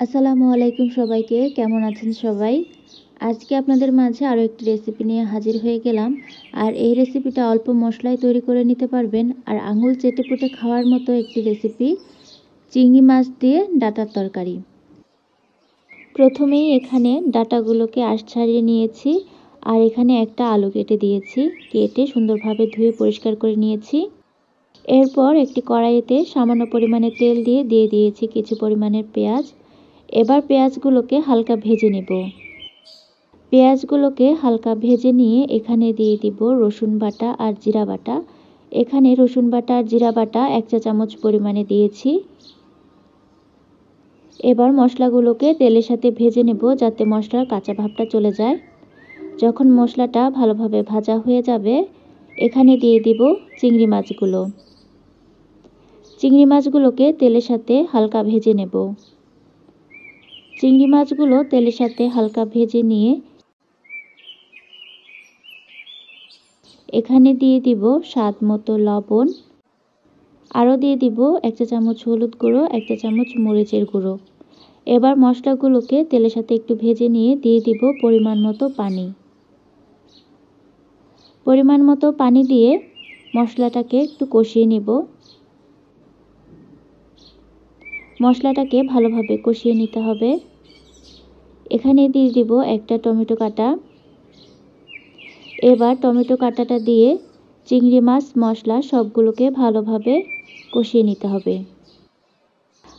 আসসালামু আলাইকুম সবাইকে, কেমন আছেন সবাই? আজকে আপনাদের মাঝে আরও একটি রেসিপি নিয়ে হাজির হয়ে গেলাম। আর এই রেসিপিটা অল্প মশলায় তৈরি করে নিতে পারবেন আর আঙুল চেটেপুটে খাওয়ার মতো একটি রেসিপি, চিংড়ি মাছ দিয়ে ডাঁটার তরকারি। প্রথমেই এখানে ডাঁটাগুলোকে আঁশ ছাড়িয়ে নিয়েছি আর এখানে একটা আলু কেটে দিয়েছি, কেটে সুন্দরভাবে ধুয়ে পরিষ্কার করে নিয়েছি। এরপর একটি কড়াইতে সামান্য পরিমাণে তেল দিয়ে দিয়েছি কিছু পরিমাণের পেঁয়াজ। এবার পেঁয়াজগুলোকে হালকা ভেজে নেব। পেঁয়াজগুলোকে হালকা ভেজে নিয়ে এখানে দিয়ে দিব রসুন বাটা আর জিরা বাটা। এখানে রসুন বাটা আর জিরা বাটা 1 চা চামচ পরিমাণে দিয়েছি। এবার মশলাগুলোকে তেলের সাথে ভেজে নেব যাতে মশলার কাঁচা ভাবটা চলে যায়। যখন মশলাটা ভালোভাবে ভাজা হয়ে যাবে এখানে দিয়ে দিব চিংড়ি মাছগুলো। চিংড়ি মাছগুলোকে তেলের সাথে হালকা ভেজে নেব। চিংড়ি মাছগুলো তেলের সাথে হালকা ভেজে নিয়ে এখানে দিয়ে দিব স্বাদ মতো লবণ, আরও দিয়ে দিব 1 চা চামচ হলুদ গুঁড়ো, 1 চা চামচ মরিচের গুঁড়ো। এবার মশলাগুলোকে তেলের সাথে একটু ভেজে নিয়ে দিয়ে দিব পরিমাণ মতো পানি। পরিমাণ মতো পানি দিয়ে মশলাটাকে একটু কষিয়ে নিব। মশলাটাকে ভালোভাবে কষিয়ে নিতে হবে। এখানে দিয়ে দিব একটা টমেটো কাটা। এবার টমেটো কাটাটা দিয়ে চিংড়ি মাছ মশলা সবগুলোকে ভালোভাবে কষিয়ে নিতে হবে।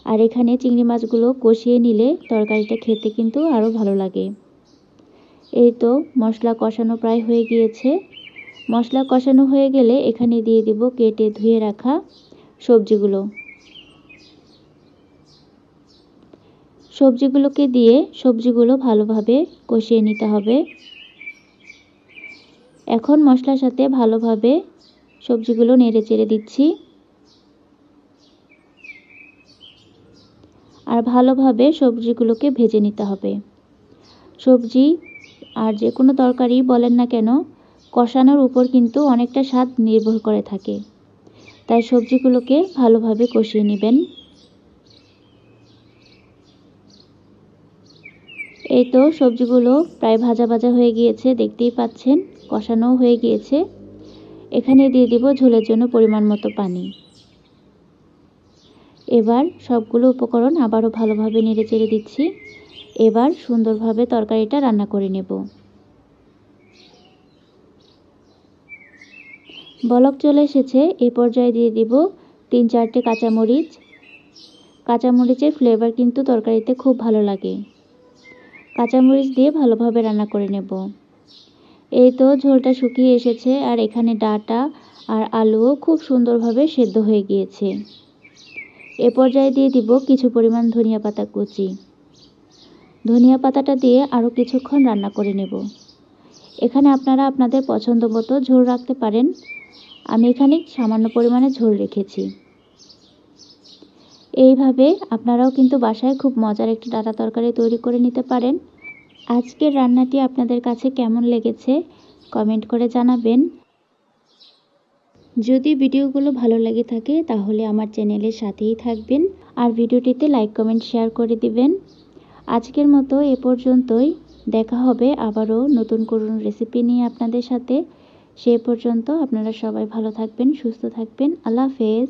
আর এখানে চিংড়ি মাছগুলো কষিয়ে নিলে তরকারিটা খেতে কিন্তু আরও ভালো লাগে। এই তো মশলা কষানো প্রায় হয়ে গিয়েছে। মশলা কষানো হয়ে গেলে এখানে দিয়ে দিব কেটে ধুয়ে রাখা সবজিগুলো। সবজিগুলোকে দিয়ে সবজিগুলো ভালোভাবে কষিয়ে নিতে হবে। এখন মশলার সাথে ভালোভাবে সবজিগুলো নেড়ে চেড়ে দিচ্ছি আর ভালোভাবে সবজিগুলোকে ভেজে নিতে হবে। সবজি আর যে কোনো তরকারি বলেন না কেন, কষানোর উপর কিন্তু অনেকটা স্বাদ নির্ভর করে থাকে। তাই সবজিগুলোকে ভালোভাবে কষিয়ে নেবেন। এই তো সবজিগুলো প্রায় ভাজা ভাজা হয়ে গিয়েছে, দেখতেই পাচ্ছেন কষানোও হয়ে গিয়েছে। এখানে দিয়ে দিব ঝোলের জন্য পরিমাণ মতো পানি। এবার সবগুলো উপকরণ আবারও ভালোভাবে নেড়ে চেড়ে দিচ্ছি। এবার সুন্দরভাবে তরকারিটা রান্না করে নেব। বলক চলে এসেছে, এই পর্যায়ে দিয়ে দিব 3-4টে কাঁচামরিচ। কাঁচামরিচের ফ্লেভার কিন্তু তরকারিতে খুব ভালো লাগে। কাঁচামরিচ দিয়ে ভালোভাবে রান্না করে নেব। এই তো ঝোলটা শুকিয়ে এসেছে আর এখানে ডাঁটা আর আলুও খুব সুন্দরভাবে সেদ্ধ হয়ে গিয়েছে। এ পর্যায়ে দিয়ে দিব কিছু পরিমাণ ধনিয়া পাতা কুচি। ধনিয়া পাতাটা দিয়ে আরও কিছুক্ষণ রান্না করে নেব। এখানে আপনারা আপনাদের পছন্দ মতো ঝোল রাখতে পারেন। আমি এখানে সামান্য পরিমাণে ঝোল রেখেছি। এইভাবে আপনারাও কিন্তু বাসায় খুব মজার একটি ডাঁটা তরকারি তৈরি করে নিতে পারেন। আজকের রান্নাটি আপনাদের কাছে কেমন লেগেছে কমেন্ট করে জানাবেন। যদি ভিডিওগুলো ভালো লেগে থাকে তাহলে আমার চ্যানেলের সাথেই থাকবেন আর ভিডিওটিতে লাইক কমেন্ট শেয়ার করে দিবেন। আজকের মতো এ পর্যন্তই। দেখা হবে আবারও নতুন কোনো রেসিপি নিয়ে আপনাদের সাথে। সে পর্যন্ত আপনারা সবাই ভালো থাকবেন, সুস্থ থাকবেন। আল্লাহ হাফেজ।